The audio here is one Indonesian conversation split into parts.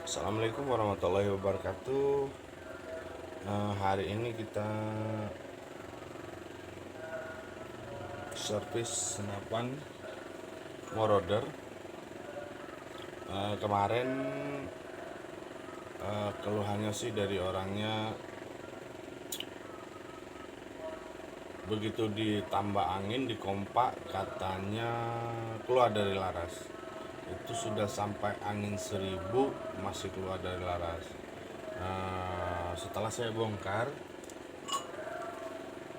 Assalamualaikum warahmatullahi wabarakatuh. Hari ini kita servis senapan Moroder. Kemarin keluhannya sih dari orangnya, begitu ditambah angin di kompak katanya keluar dari laras. Itu sudah sampai angin 1000 masih keluar dari laras. Setelah saya bongkar,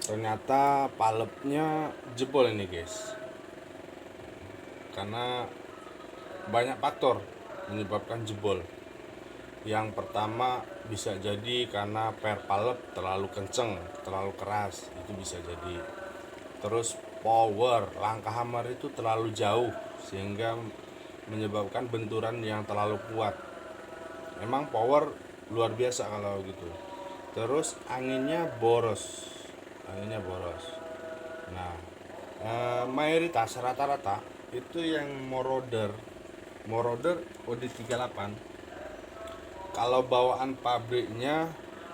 ternyata palepnya jebol ini guys, karena banyak faktor menyebabkan jebol. Yang pertama bisa jadi karena per palep terlalu kenceng, terlalu keras, itu bisa jadi. Terus power langkah hammer itu terlalu jauh sehingga menyebabkan benturan yang terlalu kuat. Memang power luar biasa kalau gitu. Terus anginnya boros. Nah, mayoritas rata-rata itu yang Moroder OD38, kalau bawaan pabriknya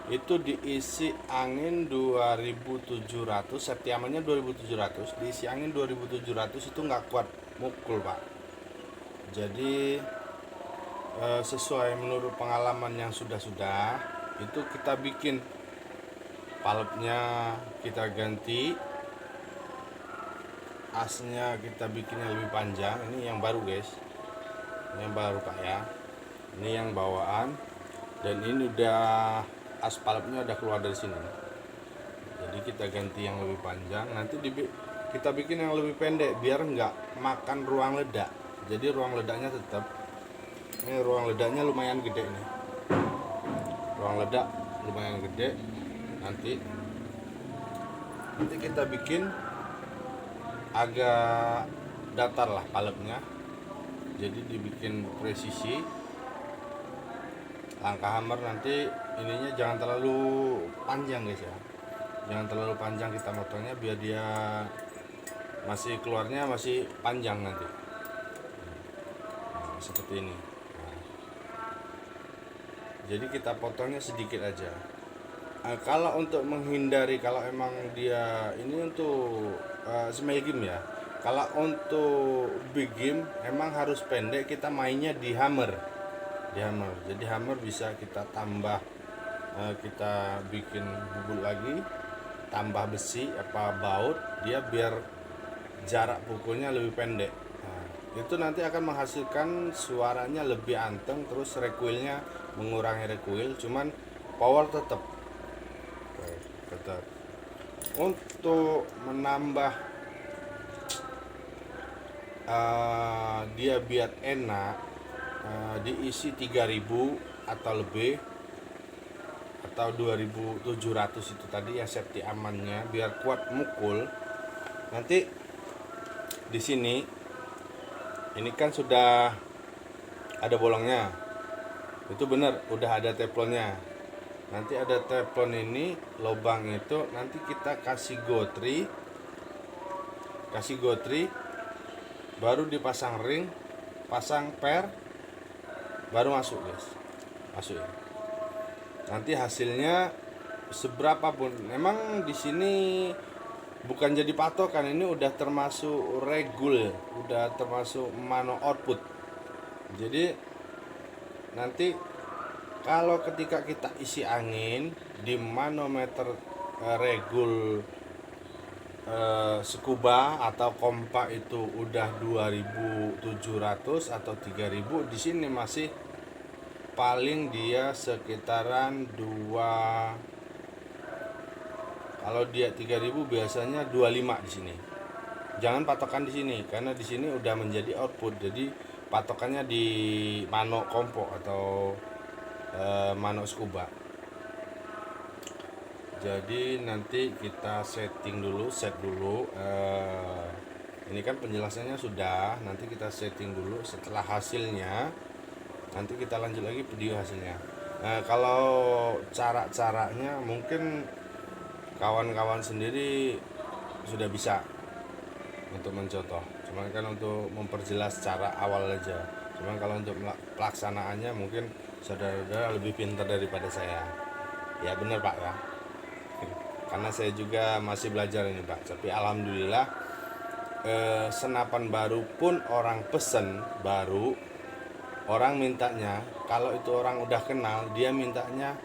itu diisi angin 2700, setiamannya 2700, diisi angin 2700 itu nggak kuat mukul pak. Jadi sesuai menurut pengalaman yang sudah itu kita bikin palepnya, kita ganti asnya, kita bikinnya lebih panjang. Ini yang baru guys, ini yang baru pak ya, ini yang bawaan, dan ini udah aspalnya udah keluar dari sini. Jadi kita ganti yang lebih panjang, nanti kita bikin yang lebih pendek biar nggak makan ruang ledak. Jadi ruang ledaknya tetap, ini ruang ledaknya lumayan gede nih, ruang ledak lumayan gede. Nanti kita bikin agak datar lah palepnya, jadi dibikin presisi. Langkah hammer nanti ininya jangan terlalu panjang guys ya, jangan terlalu panjang kita motongnya, biar dia masih keluarnya masih panjang nanti. Nah, seperti ini. Nah, jadi kita potongnya sedikit aja. Kalau untuk menghindari, kalau emang dia ini untuk small game ya, kalau untuk big game emang harus pendek, kita mainnya di hammer. Jadi hammer bisa kita tambah, kita bikin bubul lagi, tambah besi apa baut dia biar jarak pukulnya lebih pendek. Nah, itu nanti akan menghasilkan suaranya lebih anteng, terus recoilnya mengurangi recoil, cuman power tetap. Untuk menambah dia biar enak, diisi 3000 atau lebih, atau 2700 itu tadi yang safety amannya biar kuat mukul. Nanti di sini ini kan sudah ada bolongnya, itu benar udah ada teflonnya. Nanti ada teflon ini, lubang itu nanti kita kasih gotri, baru dipasang ring, pasang per, baru masuk guys, masuk ya. Nanti hasilnya seberapa pun, memang di sini bukan jadi patokan, ini udah termasuk regul, udah termasuk mano output. Jadi nanti kalau ketika kita isi angin di manometer regul scuba atau kompak itu udah 2700 atau 3000, di sini masih paling dia sekitaran 2, kalau dia 3000 biasanya 25 di sini. Jangan patokan di sini karena di sini udah menjadi output, jadi patokannya di mano kompo atau mano scuba. Jadi nanti kita set dulu. Ini kan penjelasannya sudah, nanti kita setting dulu. Setelah hasilnya nanti kita lanjut lagi video hasilnya. Kalau caranya mungkin kawan-kawan sendiri sudah bisa untuk mencontoh, cuman kan untuk memperjelas cara awal aja. Cuman kalau untuk pelaksanaannya mungkin saudara-saudara lebih pintar daripada saya. Ya benar Pak ya. Karena saya juga masih belajar ini Pak. Tapi alhamdulillah senapan baru pun orang pesen baru, orang mintanya, kalau itu orang udah kenal, dia mintanya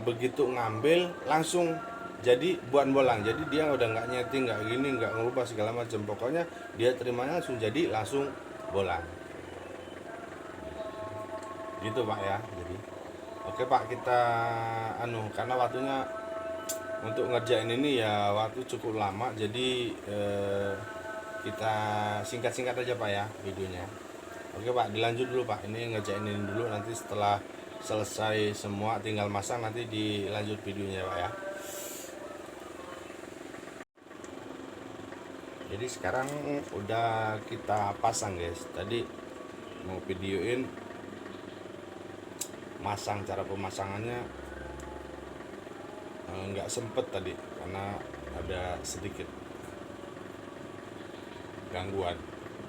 begitu ngambil langsung jadi buat bolang. Jadi dia udah nggak nyeting, nggak gini, nggak ngerubah segala macam. Pokoknya dia terimanya langsung jadi langsung bolang. Gitu Pak ya. Jadi oke Pak, kita karena waktunya untuk ngerjain ini ya waktu cukup lama, jadi kita singkat-singkat aja Pak ya videonya. Oke Pak, dilanjut dulu Pak, ini ngerjain ini dulu, nanti setelah selesai semua tinggal masang, nanti dilanjut videonya Pak ya. Jadi sekarang udah kita pasang guys, tadi mau videoin masang, cara pemasangannya nggak sempet tadi karena ada sedikit gangguan,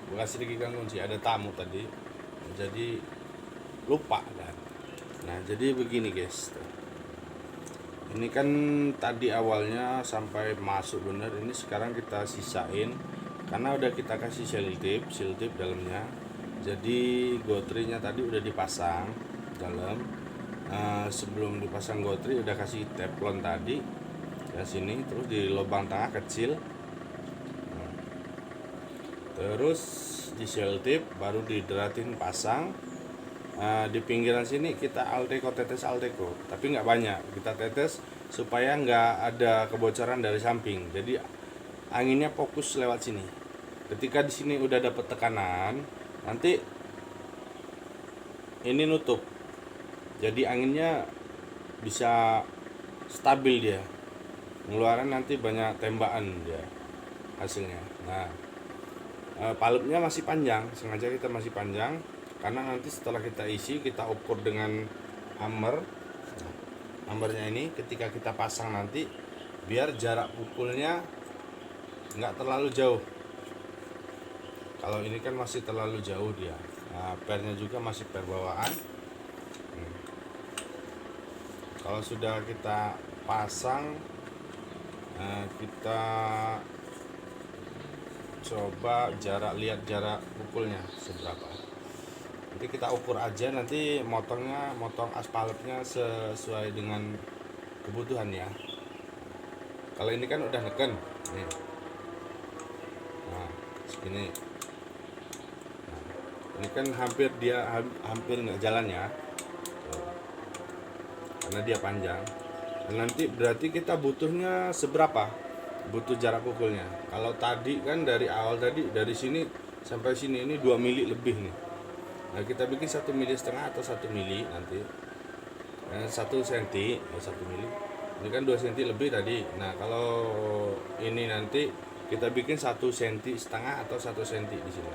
bukan sedikit gangguan sih, ada tamu tadi jadi lupa kan. Nah jadi begini guys, ini kan tadi awalnya sampai masuk bener, ini sekarang kita sisain karena udah kita kasih seal tape dalamnya. Jadi gotrinya tadi udah dipasang dalam. Sebelum dipasang gotri udah kasih teflon tadi ke sini, terus di lubang tengah kecil, terus di seal tape baru dideratin pasang. Di pinggiran sini kita tetes alteco, tapi nggak banyak, kita tetes supaya nggak ada kebocoran dari samping, jadi anginnya fokus lewat sini. Ketika di sini udah dapet tekanan, nanti ini nutup, jadi anginnya bisa stabil, dia ngeluarin nanti banyak tembakan dia hasilnya. Nah palupnya masih panjang, sengaja kita masih panjang karena nanti setelah kita isi kita ukur dengan hammer. Nah, hammernya ini ketika kita pasang nanti biar jarak pukulnya nggak terlalu jauh. Kalau ini kan masih terlalu jauh dia. Nah, pernya juga masih per bawaan. Kalau sudah kita pasang, kita coba lihat jarak pukulnya seberapa. Nanti kita ukur aja, nanti motong aspalnya sesuai dengan kebutuhan ya. Kalau ini kan udah neken nih, nah segini. Nah, ini kan hampir nggak jalan ya, karena dia panjang. Dan nanti berarti kita butuhnya seberapa, butuh jarak pukulnya. Kalau tadi kan dari awal tadi dari sini sampai sini ini 2 mili lebih nih. Nah kita bikin 1,5 mili atau 1 mili nanti, 1 senti 1 mili. Ini kan 2 senti lebih tadi. Nah kalau ini nanti kita bikin 1,5 senti atau 1 senti di sini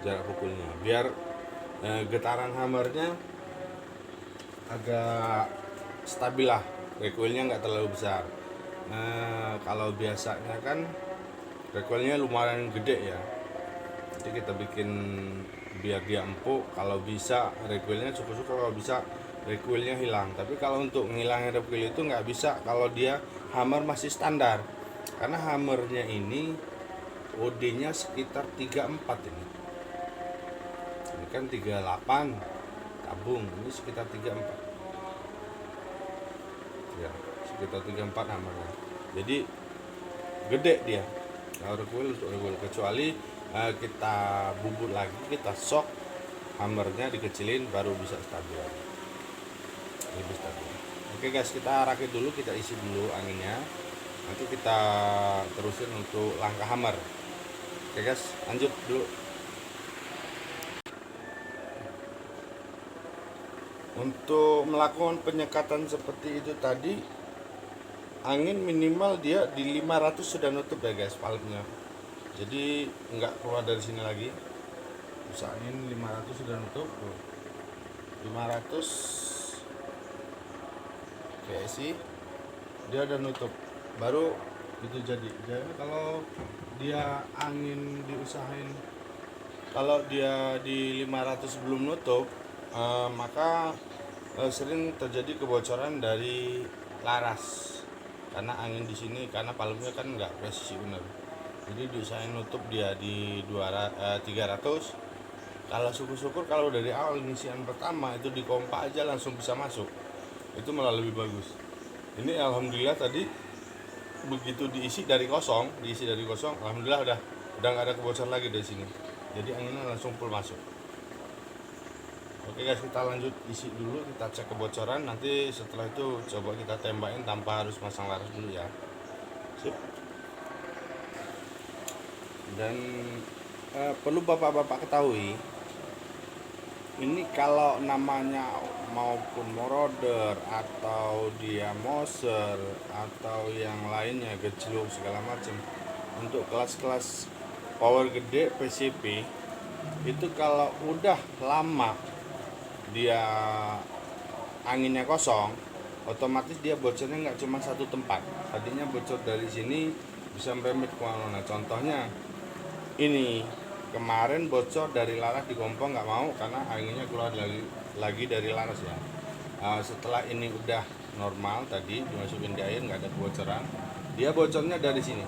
jarak pukulnya, biar getaran hammernya agak stabil lah, recoilnya nggak terlalu besar. Kalau biasanya kan recoilnya lumayan gede ya, jadi kita bikin biar dia empuk. Kalau bisa recoilnya cukup, kalau bisa recoilnya hilang. Tapi kalau untuk ngilangin recoil itu nggak bisa kalau dia hammer masih standar, karena hammernya ini OD nya sekitar 34 ini kan 38 tabung, ini sekitar 34 ya, sekitar 34 hammernya, jadi gede dia. Kalau recoil kecuali kita bubut lagi, kita shock hammernya dikecilin baru bisa stabil lagi, lebih stabil. Oke guys, kita rakit dulu, kita isi dulu anginnya, nanti kita terusin untuk langkah hammer. Oke guys, lanjut dulu. Untuk melakukan penyekatan seperti itu tadi, angin minimal dia di 500 sudah nutup ya guys valve-nya, jadi nggak keluar dari sini lagi. Bisa angin 500 sudah nutup, 500 PSI dia udah nutup, baru itu jadi. Jadi kalau dia angin diusahain Kalau dia di 500 belum nutup, maka sering terjadi kebocoran dari laras karena angin di sini, karena palungnya kan nggak presisi benar. Jadi diusahain nutup dia di 300. Kalau syukur-syukur kalau dari awal ngisian pertama itu di kompa aja langsung bisa masuk, itu malah lebih bagus. Ini alhamdulillah tadi begitu diisi dari kosong, alhamdulillah udah nggak ada kebocoran lagi dari sini. Jadi anginnya langsung full masuk. Oke guys, kita lanjut isi dulu, kita cek kebocoran. Nanti setelah itu coba kita tembakin tanpa harus masang laras dulu ya. Sip. Dan perlu bapak-bapak ketahui, ini kalau namanya maupun moroder atau dia moser atau yang lainnya gejluk segala macam, untuk kelas-kelas power gede PCP itu kalau udah lama dia anginnya kosong, otomatis dia bocornya nggak cuma satu tempat. Tadinya bocor dari sini bisa merembet kemana-mana. Contohnya ini kemarin bocor dari laras di kompor, nggak mau karena anginnya keluar lagi dari laras ya. Setelah ini udah normal, tadi dimasukin di air nggak ada kebocoran, dia bocornya dari sini.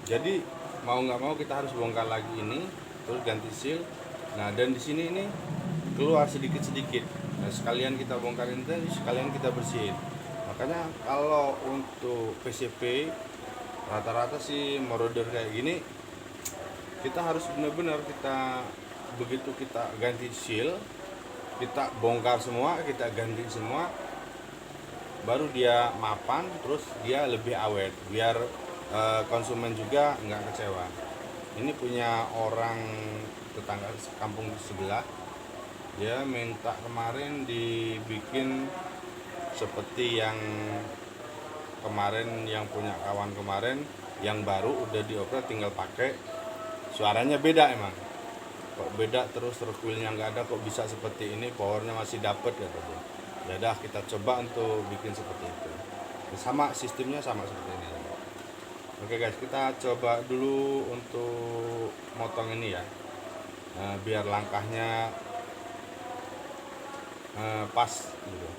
Jadi mau nggak mau kita harus bongkar lagi ini, terus ganti seal. Nah, dan di sini ini keluar sedikit-sedikit. Nah, sekalian kita bongkarin tadi, sekalian kita bersihin. Makanya kalau untuk PCP rata-rata sih moroder kayak gini, kita harus benar-benar begitu kita ganti seal, kita bongkar semua, kita ganti semua, baru dia mapan, terus dia lebih awet, biar konsumen juga nggak kecewa. Ini punya orang tetangga kampung sebelah, dia minta kemarin dibikin seperti yang kemarin, yang punya kawan kemarin yang baru udah dioper tinggal pakai. Suaranya beda emang, kok beda, terus recoilnya nggak ada, kok bisa seperti ini, powernya masih dapet ya tadi. Ya udah, kita coba untuk bikin seperti itu, sama sistemnya sama seperti ini. Oke guys, kita coba dulu untuk motong ini ya, biar langkahnya pas gitu.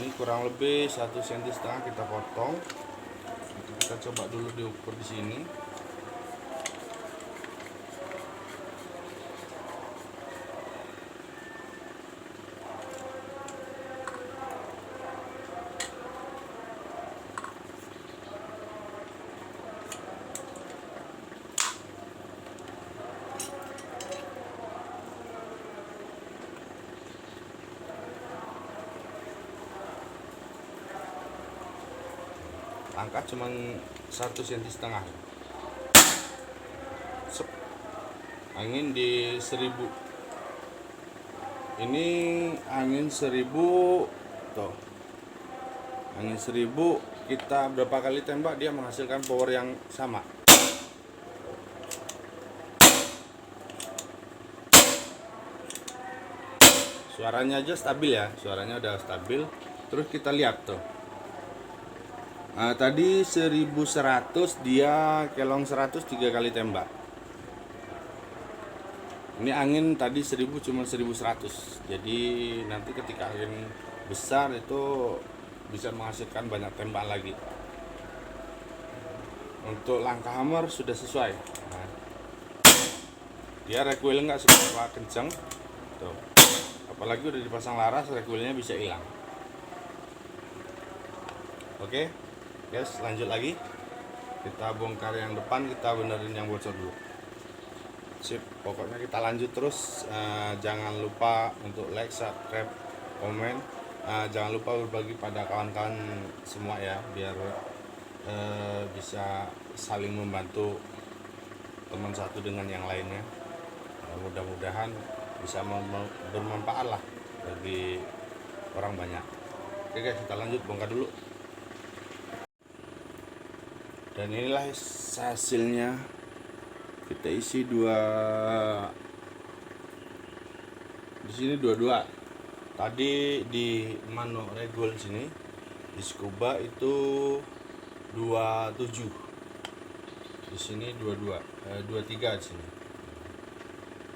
Ini kurang lebih 1,5 cm kita potong. Kita coba dulu diukur di sini. Angka cuma 1,5 cm. Angin di 1000. Ini angin 1000 tuh. Angin 1000 kita berapa kali tembak dia menghasilkan power yang sama. Suaranya aja stabil ya, suaranya udah stabil. Terus kita lihat tuh. Tadi 1100, dia kelong 100 3 kali tembak. Ini angin tadi 1000 cuma 1100. Jadi nanti ketika angin besar itu bisa menghasilkan banyak tembak lagi. Untuk langkah hammer sudah sesuai. Nah, dia recoil nggak seberapa kenceng tuh. Apalagi udah dipasang laras, recoilnya bisa hilang. Oke guys, lanjut lagi. Kita bongkar yang depan, kita benerin yang bocor dulu. Sip, pokoknya kita lanjut terus. Jangan lupa untuk like, subscribe, komen, Jangan lupa berbagi pada kawan-kawan semua ya, biar bisa saling membantu teman satu dengan yang lainnya. Mudah-mudahan bisa bermanfaat lah bagi orang banyak. Oke guys, kita lanjut bongkar dulu. Dan inilah hasilnya. Kita isi di sini dua. Tadi di Mano Regul sini di Scuba itu 27. Di sini 23 di sini.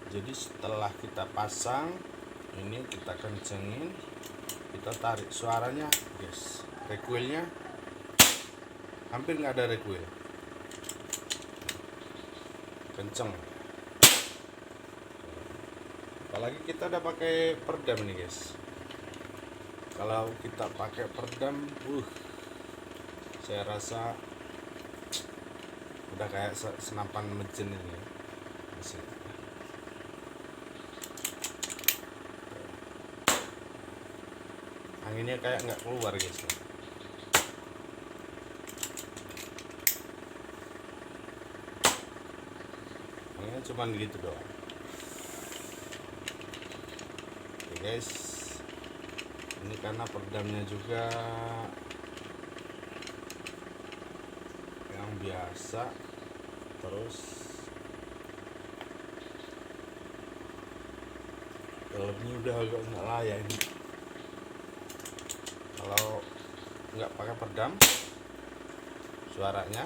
Jadi setelah kita pasang ini, kita kencengin, kita tarik, suaranya guys, recoilnya hampir nggak ada recoil, kenceng. Apalagi kita udah pakai perdam nih guys. Kalau kita pakai perdam, saya rasa udah kayak senapan mesin ini mesin. Anginnya kayak nggak keluar guys. Anginnya cuman gitu doang. Oke guys, ini karena perdamnya juga yang biasa, terus dalamnya udah agak nggak layak ini. Kalau nggak pakai perdam, suaranya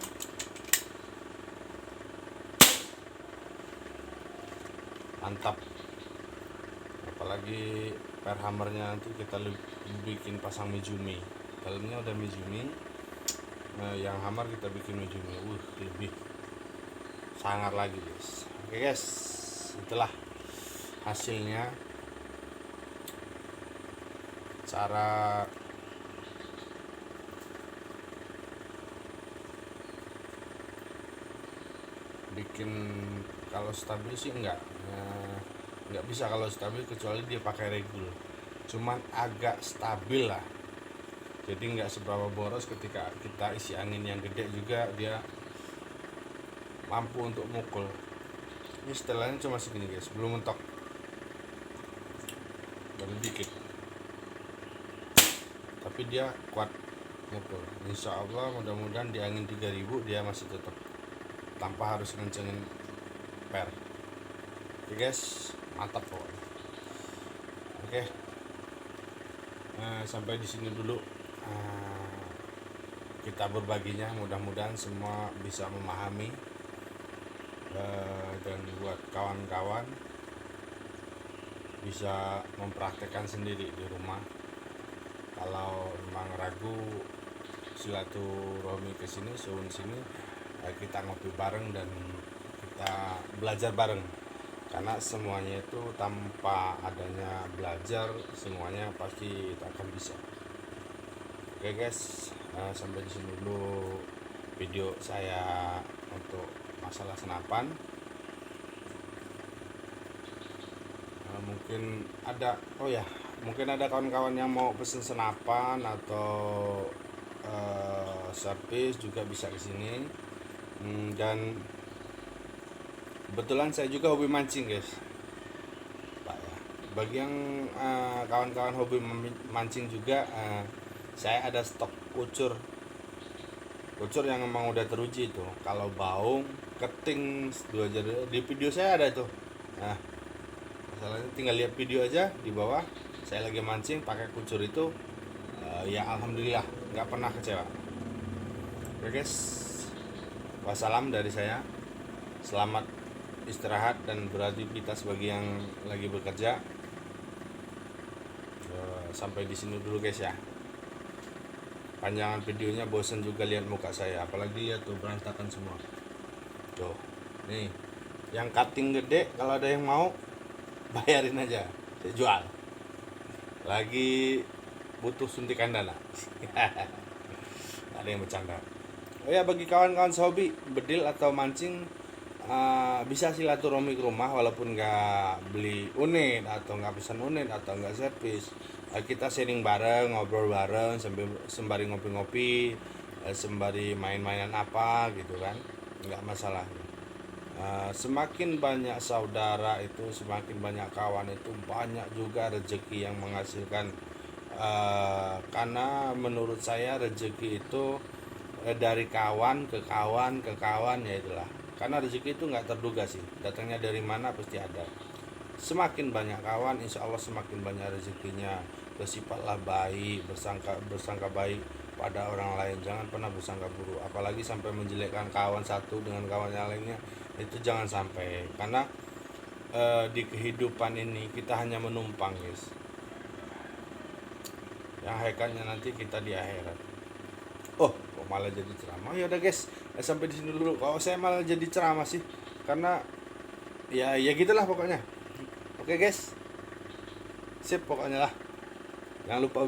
mantap. Apalagi per hammernya nanti kita bikin pasang Mizumi, dalamnya udah Mizumi. Yang hammer kita bikin Mizumi, lebih sangar lagi guys. Oke guys, itulah hasilnya, cara bikin. Kalau stabil sih enggak bisa kalau stabil, kecuali dia pakai regul, cuman agak stabil lah, jadi nggak seberapa boros. Ketika kita isi angin yang gede juga dia mampu untuk mukul. Ini setelannya cuma segini guys, belum mentok, baru dikit, tapi dia kuat mukul. Insya Allah mudah-mudahan di angin 3000 dia masih tetap, tanpa harus ngencengin per. Oke guys, mantap pokoknya. Oke, sampai di sini dulu kita berbaginya. Mudah-mudahan semua bisa memahami, dan buat kawan-kawan bisa mempraktekkan sendiri di rumah. Kalau memang ragu, silaturahmi ke sini, suun sini, kita ngopi bareng dan kita belajar bareng. Karena semuanya itu tanpa adanya belajar, semuanya pasti kita akan bisa. Oke guys, sampai di sini dulu video saya untuk masalah senapan. Mungkin ada kawan-kawan yang mau pesen senapan atau servis juga bisa ke sini. Dan kebetulan saya juga hobi mancing guys, Pak ya. Bagi yang kawan-kawan hobi mancing juga, saya ada stok kucur yang memang udah teruji itu. Kalau baung, keting, 2 jari, di video saya ada itu. Nah, masalahnya tinggal lihat video aja di bawah. Saya lagi mancing pakai kucur itu, ya alhamdulillah nggak pernah kecewa. Oke guys, wassalam dari saya. Selamat istirahat dan beraktivitas bagi yang lagi bekerja. Sampai di sini dulu guys ya. Panjangan videonya bosen juga lihat muka saya, apalagi ya tuh berantakan semua. Tuh, nih yang cutting gede, kalau ada yang mau bayarin aja, saya jual. Lagi butuh suntikan dana. Ada yang bercanda. Oh ya, bagi kawan-kawan hobi bedil atau mancing, bisa silaturahmi ke rumah, walaupun nggak beli unit atau nggak pesan unit atau nggak servis, Kita sharing bareng, ngobrol bareng sambil sembari ngopi-ngopi, sembari main-mainan apa gitu kan, nggak masalah. Semakin banyak saudara itu, semakin banyak kawan itu, banyak juga rezeki yang menghasilkan. Karena menurut saya rezeki itu dari kawan ke kawan ke kawan, ya itulah. Karena rezeki itu nggak terduga sih, datangnya dari mana pasti ada. Semakin banyak kawan, insya Allah semakin banyak rezekinya. Bersifatlah baik, bersangka bersangka baik pada orang lain, jangan pernah bersangka buruk, apalagi sampai menjelekkan kawan satu dengan kawan yang lainnya. Itu jangan sampai, karena di kehidupan ini kita hanya menumpang, guys. Yang hakikatnya nanti kita di akhirat. Oh, kok malah jadi ceramah? Ya udah guys, sampai di sini dulu. Kalau saya malah jadi ceramah sih, karena ya gitulah pokoknya. Oke guys, sip pokoknya lah. Jangan lupa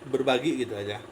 berbagi gitu aja.